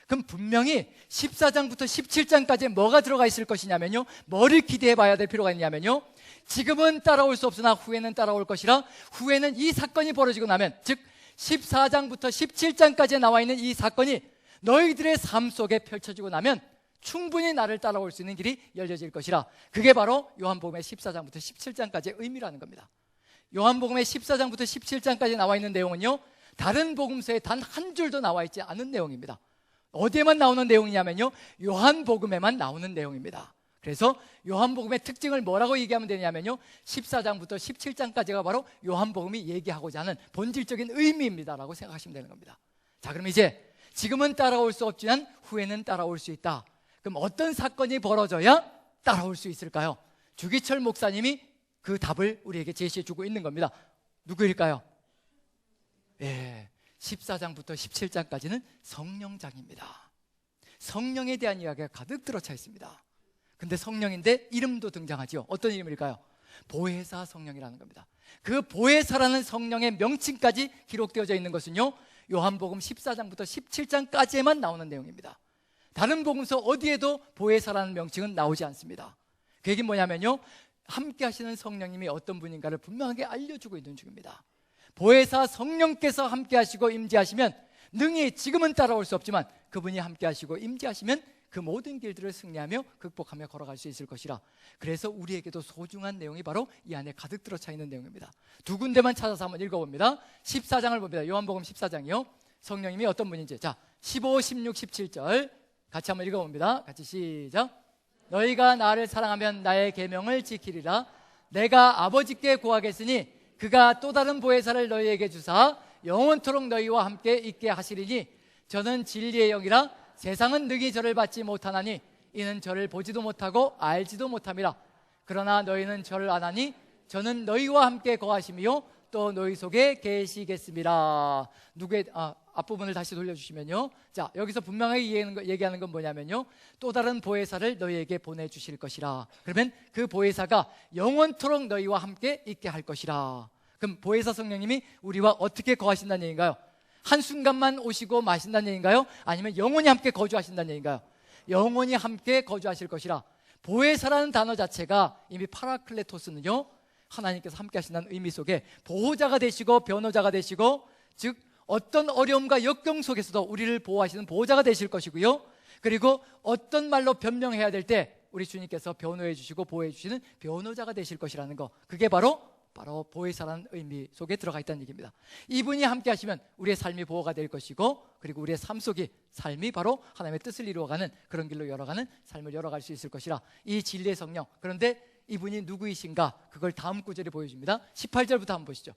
그럼 분명히 14장부터 17장까지에 뭐가 들어가 있을 것이냐면요, 뭐를 기대해 봐야 될 필요가 있냐면요, 지금은 따라올 수 없으나 후에는 따라올 것이라, 후에는 이 사건이 벌어지고 나면, 즉 14장부터 17장까지에 나와 있는 이 사건이 너희들의 삶 속에 펼쳐지고 나면 충분히 나를 따라올 수 있는 길이 열려질 것이라. 그게 바로 요한복음의 14장부터 17장까지의 의미라는 겁니다. 요한복음의 14장부터 17장까지 나와 있는 내용은요, 다른 복음서에 단 한 줄도 나와 있지 않은 내용입니다. 어디에만 나오는 내용이냐면요, 요한복음에만 나오는 내용입니다. 그래서 요한복음의 특징을 뭐라고 얘기하면 되냐면요, 14장부터 17장까지가 바로 요한복음이 얘기하고자 하는 본질적인 의미입니다라고 생각하시면 되는 겁니다. 자, 그럼 이제 지금은 따라올 수 없지만 후에는 따라올 수 있다. 그럼 어떤 사건이 벌어져야 따라올 수 있을까요? 주기철 목사님이 그 답을 우리에게 제시해 주고 있는 겁니다. 누구일까요? 14장부터 17장까지는 성령장입니다. 성령에 대한 이야기가 가득 들어차 있습니다. 근데 성령인데 이름도 등장하죠. 어떤 이름일까요? 보혜사 성령이라는 겁니다. 그 보혜사라는 성령의 명칭까지 기록되어져 있는 것은요, 요한복음 14장부터 17장까지에만 나오는 내용입니다. 다른 복음서 어디에도 보혜사라는 명칭은 나오지 않습니다. 그 얘기는 뭐냐면요, 함께 하시는 성령님이 어떤 분인가를 분명하게 알려주고 있는 중입니다. 보혜사 성령께서 함께 하시고 임재하시면 능히, 지금은 따라올 수 없지만 그분이 함께 하시고 임재하시면 그 모든 길들을 승리하며 극복하며 걸어갈 수 있을 것이라. 그래서 우리에게도 소중한 내용이 바로 이 안에 가득 들어차 있는 내용입니다. 2군데만 찾아서 한번 읽어봅니다. 14장을 봅니다. 요한복음 14장이요, 성령님이 어떤 분인지. 자, 15, 16, 17절 같이 한번 읽어봅니다. 같이 시작. 너희가 나를 사랑하면 나의 계명을 지키리라. 내가 아버지께 구하겠으니 그가 또 다른 보혜사를 너희에게 주사 영원토록 너희와 함께 있게 하시리니 저는 진리의 영이라. 세상은 능히 저를 받지 못하나니 이는 저를 보지도 못하고 알지도 못함이라. 그러나 너희는 저를 아나니 저는 너희와 함께 거하심이요 또 너희 속에 계시겠습니다. 앞부분을 다시 돌려주시면요, 자, 여기서 분명하게 얘기하는 건 뭐냐면요, 또 다른 보혜사를 너희에게 보내주실 것이라. 그러면 그 보혜사가 영원토록 너희와 함께 있게 할 것이라. 그럼 보혜사 성령님이 우리와 어떻게 거하신다는 얘기인가요? 한순간만 오시고 마신다는 얘기인가요? 아니면 영원히 함께 거주하신다는 얘기인가요? 영원히 함께 거주하실 것이라. 보혜사라는 단어 자체가 이미 파라클레토스는요, 하나님께서 함께 하신다는 의미 속에 보호자가 되시고 변호자가 되시고, 즉 어떤 어려움과 역경 속에서도 우리를 보호하시는 보호자가 되실 것이고요, 그리고 어떤 말로 변명해야 될 때 우리 주님께서 변호해 주시고 보호해 주시는 변호자가 되실 것이라는 거, 그게 바로 보혜사라는 의미 속에 들어가 있다는 얘기입니다. 이분이 함께 하시면 우리의 삶이 보호가 될 것이고, 그리고 우리의 삶 속에 삶이 바로 하나님의 뜻을 이루어가는 그런 길로 열어가는 삶을 열어갈 수 있을 것이라. 이 진리의 성령. 그런데 이분이 누구이신가, 그걸 다음 구절이 보여줍니다. 18절부터 한번 보시죠.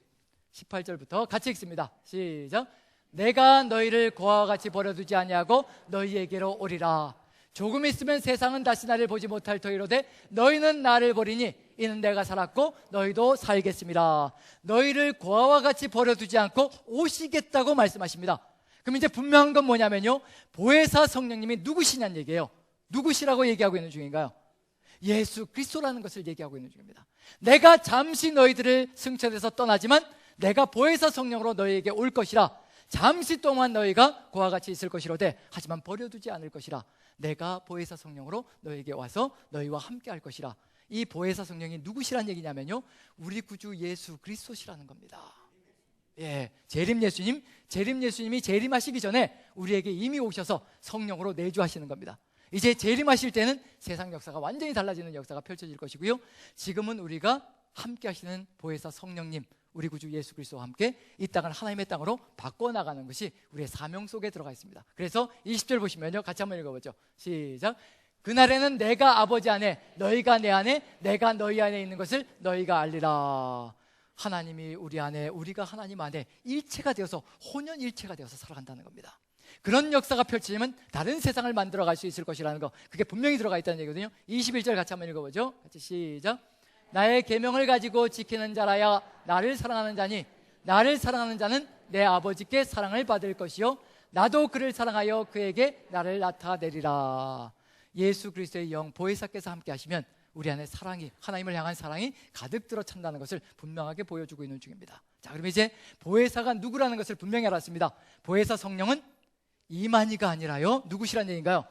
18절부터 같이 읽습니다. 시작. 내가 너희를 고아와 같이 버려두지 아니하고 너희에게로 오리라. 조금 있으면 세상은 다시 나를 보지 못할 터이로되 너희는 나를 버리니 이는 내가 살았고 너희도 살겠습니다. 너희를 고아와 같이 버려두지 않고 오시겠다고 말씀하십니다. 그럼 이제 분명한 건 뭐냐면요, 보혜사 성령님이 누구시냐는 얘기예요. 누구시라고 얘기하고 있는 중인가요? 예수 그리스도라는 것을 얘기하고 있는 중입니다. 내가 잠시 너희들을 승천해서 떠나지만 내가 보혜사 성령으로 너희에게 올 것이라. 잠시 동안 너희가 그와 같이 있을 것이로되 하지만 버려두지 않을 것이라. 내가 보혜사 성령으로 너희에게 와서 너희와 함께 할 것이라. 이 보혜사 성령이 누구시란 얘기냐면요, 우리 구주 예수 그리스도시라는 겁니다. 재림 예수님이 재림하시기 전에 우리에게 이미 오셔서 성령으로 내주하시는 겁니다. 이제 재림하실 때는 세상 역사가 완전히 달라지는 역사가 펼쳐질 것이고요, 지금은 우리가 함께 하시는 보혜사 성령님, 우리 구주 예수 그리스도와 함께 이 땅을 하나님의 땅으로 바꿔나가는 것이 우리의 사명 속에 들어가 있습니다. 그래서 20절 보시면요, 같이 한번 읽어보죠. 시작. 그날에는 내가 아버지 안에, 너희가 내 안에, 내가 너희 안에 있는 것을 너희가 알리라. 하나님이 우리 안에, 우리가 하나님 안에 일체가 되어서, 혼연일체가 되어서 살아간다는 겁니다. 그런 역사가 펼치면 다른 세상을 만들어갈 수 있을 것이라는 거, 그게 분명히 들어가 있다는 얘기거든요. 21절 같이 한번 읽어보죠. 같이 시작. 나의 계명을 가지고 지키는 자라야 나를 사랑하는 자니, 나를 사랑하는 자는 내 아버지께 사랑을 받을 것이요 나도 그를 사랑하여 그에게 나를 나타내리라. 예수 그리스도의 영 보혜사께서 함께 하시면 우리 안에 사랑이, 하나님을 향한 사랑이 가득 들어 찬다는 것을 분명하게 보여주고 있는 중입니다. 자, 그럼 이제 보혜사가 누구라는 것을 분명히 알았습니다. 보혜사 성령은 이만희가 아니라요, 누구시라는 얘기인가요?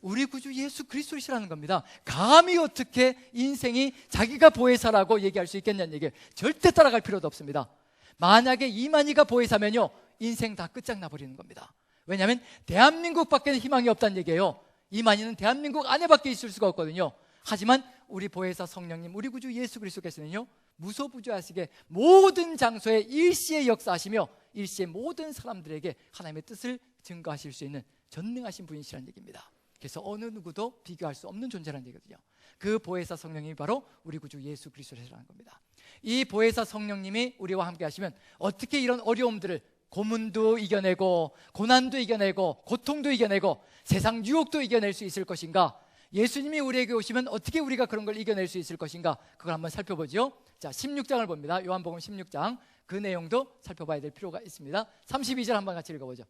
우리 구주 예수 그리스도시라는 겁니다. 감히 어떻게 인생이 자기가 보혜사라고 얘기할 수 있겠냐는 얘기예요. 절대 따라갈 필요도 없습니다. 만약에 이만희가 보혜사면요, 인생 다 끝장나 버리는 겁니다. 왜냐하면 대한민국밖에 희망이 없다는 얘기예요. 이만희는 대한민국 안에밖에 있을 수가 없거든요. 하지만 우리 보혜사 성령님, 우리 구주 예수 그리스도께서는요, 무소부조하시게 모든 장소에 일시에 역사하시며 일시에 모든 사람들에게 하나님의 뜻을 증거하실 수 있는 전능하신 분이시라는 얘기입니다. 그래서 어느 누구도 비교할 수 없는 존재라는 얘기거든요. 그 보혜사 성령님이 바로 우리 구주 예수 그리스도라는 겁니다. 이 보혜사 성령님이 우리와 함께 하시면 어떻게 이런 어려움들을, 고문도 이겨내고 고난도 이겨내고 고통도 이겨내고 세상 유혹도 이겨낼 수 있을 것인가? 예수님이 우리에게 오시면 어떻게 우리가 그런 걸 이겨낼 수 있을 것인가? 그걸 한번 살펴보죠. 자, 16장을 봅니다. 요한복음 16장. 그 내용도 살펴봐야 될 필요가 있습니다. 32절 한번 같이 읽어보죠.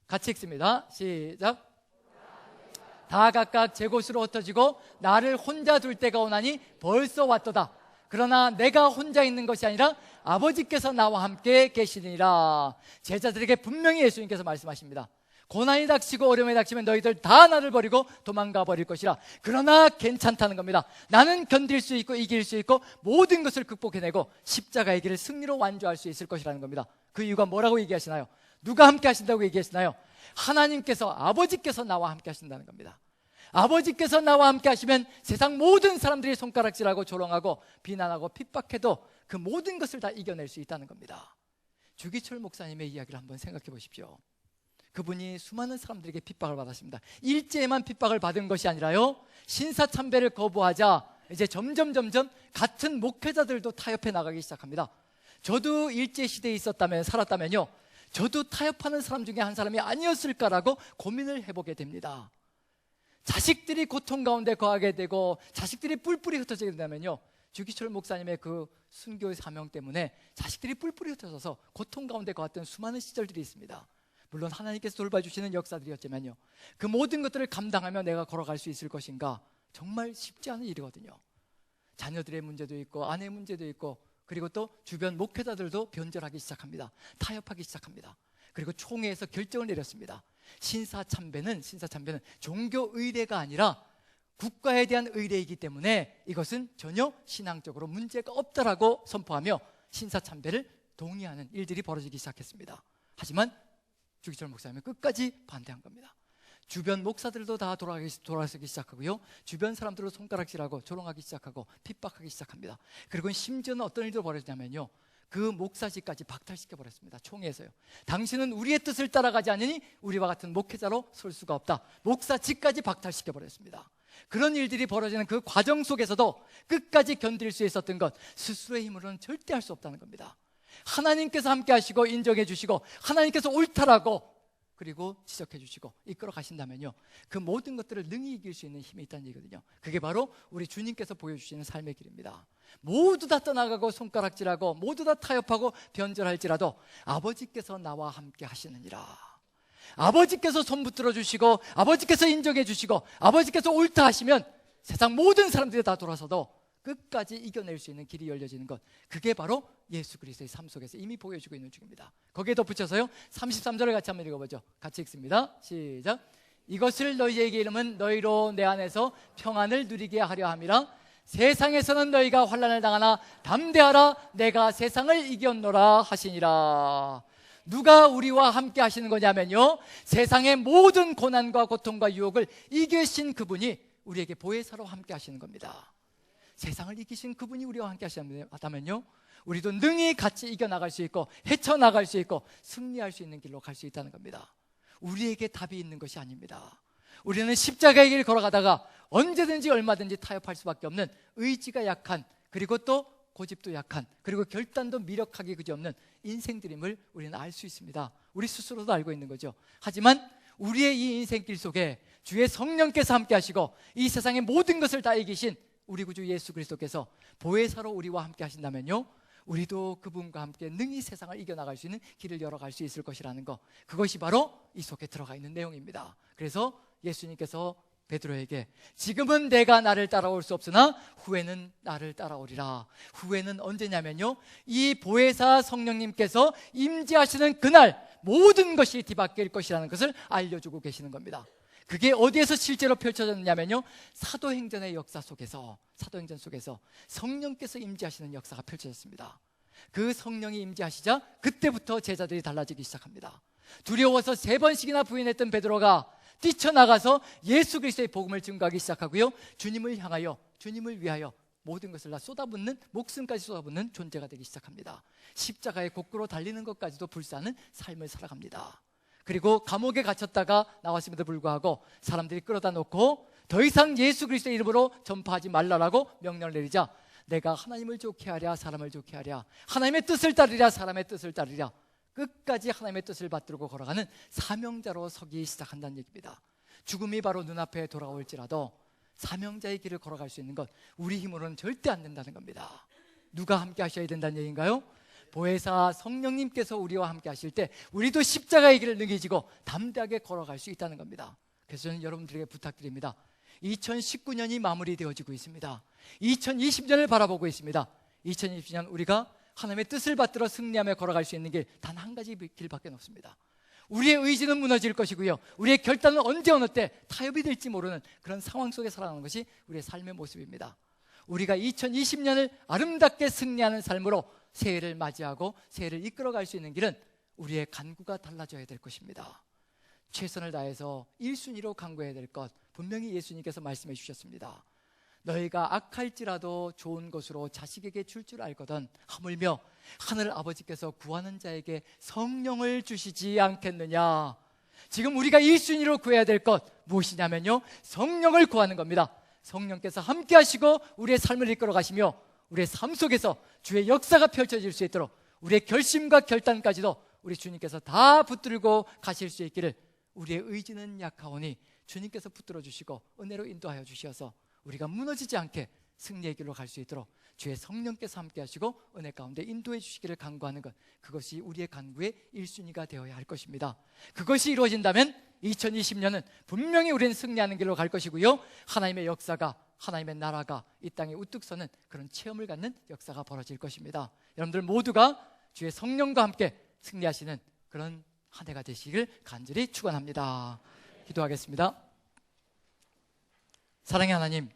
같이 읽습니다. 시작. 다 각각 제 곳으로 흩어지고 나를 혼자 둘 때가 오나니 벌써 왔도다. 그러나 내가 혼자 있는 것이 아니라 아버지께서 나와 함께 계시니라. 제자들에게 분명히 예수님께서 말씀하십니다. 고난이 닥치고 어려움이 닥치면 너희들 다 나를 버리고 도망가 버릴 것이라. 그러나 괜찮다는 겁니다. 나는 견딜 수 있고 이길 수 있고 모든 것을 극복해내고 십자가의 길을 승리로 완주할 수 있을 것이라는 겁니다. 그 이유가 뭐라고 얘기하시나요? 누가 함께 하신다고 얘기하시나요? 하나님께서, 아버지께서 나와 함께 하신다는 겁니다. 아버지께서 나와 함께 하시면 세상 모든 사람들이 손가락질하고 조롱하고 비난하고 핍박해도 그 모든 것을 다 이겨낼 수 있다는 겁니다. 주기철 목사님의 이야기를 한번 생각해 보십시오. 그분이 수많은 사람들에게 핍박을 받았습니다. 일제에만 핍박을 받은 것이 아니라요, 신사참배를 거부하자 이제 점점 같은 목회자들도 타협해 나가기 시작합니다. 저도 일제시대에 있었다면, 살았다면요, 저도 타협하는 사람 중에 한 사람이 아니었을까라고 고민을 해보게 됩니다. 자식들이 고통 가운데 거하게 되고 자식들이 뿔뿔이 흩어지게 된다면요, 주기철 목사님의 그 순교의 사명 때문에 자식들이 뿔뿔이 흩어져서 고통 가운데 거했던 수많은 시절들이 있습니다. 물론 하나님께서 돌봐주시는 역사들이었지만요, 그 모든 것들을 감당하며 내가 걸어갈 수 있을 것인가, 정말 쉽지 않은 일이거든요. 자녀들의 문제도 있고 아내의 문제도 있고, 그리고 또 주변 목회자들도 변절하기 시작합니다. 타협하기 시작합니다. 그리고 총회에서 결정을 내렸습니다. 신사참배는 종교 의례가 아니라 국가에 대한 의례이기 때문에 이것은 전혀 신앙적으로 문제가 없다라고 선포하며 신사참배를 동의하는 일들이 벌어지기 시작했습니다. 하지만 주기철 목사님은 끝까지 반대한 겁니다. 주변 목사들도 다 돌아서기 시작하고요, 주변 사람들도 손가락질하고 조롱하기 시작하고 핍박하기 시작합니다. 그리고 심지어는 어떤 일도 벌어지냐면요, 그 목사직까지 박탈시켜 버렸습니다. 총회에서요. 당신은 우리의 뜻을 따라가지 않으니 우리와 같은 목회자로 설 수가 없다. 목사직까지 박탈시켜 버렸습니다. 그런 일들이 벌어지는 그 과정 속에서도 끝까지 견딜 수 있었던 것, 스스로의 힘으로는 절대 할 수 없다는 겁니다. 하나님께서 함께 하시고 인정해 주시고 하나님께서 옳다라고 그리고 지적해 주시고 이끌어 가신다면요, 그 모든 것들을 능히 이길 수 있는 힘이 있다는 얘기거든요. 그게 바로 우리 주님께서 보여주시는 삶의 길입니다. 모두 다 떠나가고 손가락질하고 모두 다 타협하고 변절할지라도 아버지께서 나와 함께 하시느니라. 아버지께서 손 붙들어 주시고 아버지께서 인정해 주시고 아버지께서 옳다 하시면 세상 모든 사람들이 다 돌아서도 끝까지 이겨낼 수 있는 길이 열려지는 것, 그게 바로 예수 그리스도의 삶 속에서 이미 보여주고 있는 중입니다. 거기에 덧붙여서요, 33절을 같이 한번 읽어보죠. 같이 읽습니다. 시작. 이것을 너희에게 이름은 너희로 내 안에서 평안을 누리게 하려 함이라. 세상에서는 너희가 환난을 당하나 담대하라, 내가 세상을 이겼노라 하시니라. 누가 우리와 함께 하시는 거냐면요, 세상의 모든 고난과 고통과 유혹을 이기신 그분이 우리에게 보혜사로 함께 하시는 겁니다. 세상을 이기신 그분이 우리와 함께 하신다면요, 우리도 능히 같이 이겨나갈 수 있고 헤쳐나갈 수 있고 승리할 수 있는 길로 갈 수 있다는 겁니다. 우리에게 답이 있는 것이 아닙니다. 우리는 십자가의 길 걸어가다가 언제든지 얼마든지 타협할 수밖에 없는 의지가 약한, 그리고 또 고집도 약한, 그리고 결단도 미력하기 그지없는 인생들임을 우리는 알 수 있습니다. 우리 스스로도 알고 있는 거죠. 하지만 우리의 이 인생길 속에 주의 성령께서 함께 하시고 이 세상의 모든 것을 다 이기신 우리 구주 예수 그리스도께서 보혜사로 우리와 함께 하신다면요, 우리도 그분과 함께 능히 세상을 이겨나갈 수 있는 길을 열어갈 수 있을 것이라는 것, 그것이 바로 이 속에 들어가 있는 내용입니다. 그래서 예수님께서 베드로에게 지금은 내가 나를 따라올 수 없으나 후에는 나를 따라오리라. 후에는 언제냐면요, 이 보혜사 성령님께서 임재하시는 그날 모든 것이 뒤바뀔 것이라는 것을 알려주고 계시는 겁니다. 그게 어디에서 실제로 펼쳐졌냐면요, 사도행전의 역사 속에서, 사도행전 속에서 성령께서 임재하시는 역사가 펼쳐졌습니다. 그 성령이 임재하시자 그때부터 제자들이 달라지기 시작합니다. 두려워서 3번씩이나 부인했던 베드로가 뛰쳐나가서 예수 그리스도의 복음을 증거하기 시작하고요, 주님을 향하여, 주님을 위하여 모든 것을 다 쏟아붓는, 목숨까지 쏟아붓는 존재가 되기 시작합니다. 십자가에 거꾸로 달리는 것까지도 불사하는 삶을 살아갑니다. 그리고 감옥에 갇혔다가 나왔음에도 불구하고 사람들이 끌어다 놓고 더 이상 예수 그리스도의 이름으로 전파하지 말라라고 명령을 내리자 내가 하나님을 좋게 하랴 사람을 좋게 하랴, 하나님의 뜻을 따르랴 사람의 뜻을 따르랴, 끝까지 하나님의 뜻을 받들고 걸어가는 사명자로 서기 시작한다는 얘기입니다. 죽음이 바로 눈앞에 돌아올지라도 사명자의 길을 걸어갈 수 있는 것, 우리 힘으로는 절대 안 된다는 겁니다. 누가 함께 하셔야 된다는 얘기인가요? 보혜사 성령님께서 우리와 함께 하실 때 우리도 십자가의 길을 능히 지고 담대하게 걸어갈 수 있다는 겁니다. 그래서 저는 여러분들에게 부탁드립니다. 2019년이 마무리되어지고 있습니다. 2020년을 바라보고 있습니다. 2020년 우리가 하나님의 뜻을 받들어 승리하며 걸어갈 수 있는 길 단 한 가지 길밖에 없습니다. 우리의 의지는 무너질 것이고요, 우리의 결단은 언제 어느 때 타협이 될지 모르는 그런 상황 속에 살아가는 것이 우리의 삶의 모습입니다. 우리가 2020년을 아름답게 승리하는 삶으로 새해를 맞이하고 새해를 이끌어갈 수 있는 길은 우리의 간구가 달라져야 될 것입니다. 최선을 다해서 1순위로 간구해야 될 것, 분명히 예수님께서 말씀해 주셨습니다. 너희가 악할지라도 좋은 것으로 자식에게 줄 줄 알거든 하물며 하늘 아버지께서 구하는 자에게 성령을 주시지 않겠느냐. 지금 우리가 1순위로 구해야 될 것 무엇이냐면요, 성령을 구하는 겁니다. 성령께서 함께 하시고 우리의 삶을 이끌어 가시며 우리의 삶 속에서 주의 역사가 펼쳐질 수 있도록 우리의 결심과 결단까지도 우리 주님께서 다 붙들고 가실 수 있기를, 우리의 의지는 약하오니 주님께서 붙들어 주시고 은혜로 인도하여 주시어서 우리가 무너지지 않게 승리의 길로 갈 수 있도록 주의 성령께서 함께 하시고 은혜 가운데 인도해 주시기를 간구하는 것, 그것이 우리의 간구의 1순위가 되어야 할 것입니다. 그것이 이루어진다면 2020년은 분명히 우리는 승리하는 길로 갈 것이고요, 하나님의 역사가, 하나님의 나라가 이 땅에 우뚝 서는 그런 체험을 갖는 역사가 벌어질 것입니다. 여러분들 모두가 주의 성령과 함께 승리하시는 그런 한 해가 되시길 간절히 축원합니다. 기도하겠습니다. 사랑의 하나님,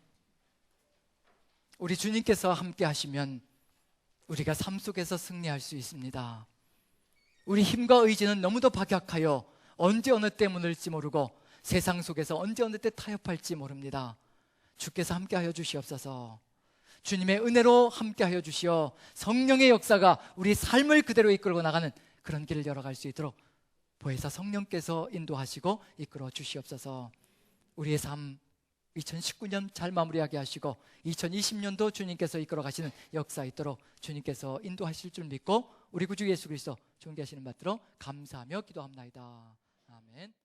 우리 주님께서 함께 하시면 우리가 삶 속에서 승리할 수 있습니다. 우리 힘과 의지는 너무도 박약하여 언제 어느 때 무너질지 모르고 세상 속에서 언제 어느 때 타협할지 모릅니다. 주께서 함께하여 주시옵소서. 주님의 은혜로 함께하여 주시어 성령의 역사가 우리 삶을 그대로 이끌고 나가는 그런 길을 열어갈 수 있도록 보혜사 성령께서 인도하시고 이끌어 주시옵소서. 우리의 삶 2019년 잘 마무리하게 하시고 2020년도 주님께서 이끌어 가시는 역사 있도록 주님께서 인도하실 줄 믿고 우리 구주 예수 그리스도 존귀하시는 받들어 감사하며 기도합나이다. 아멘.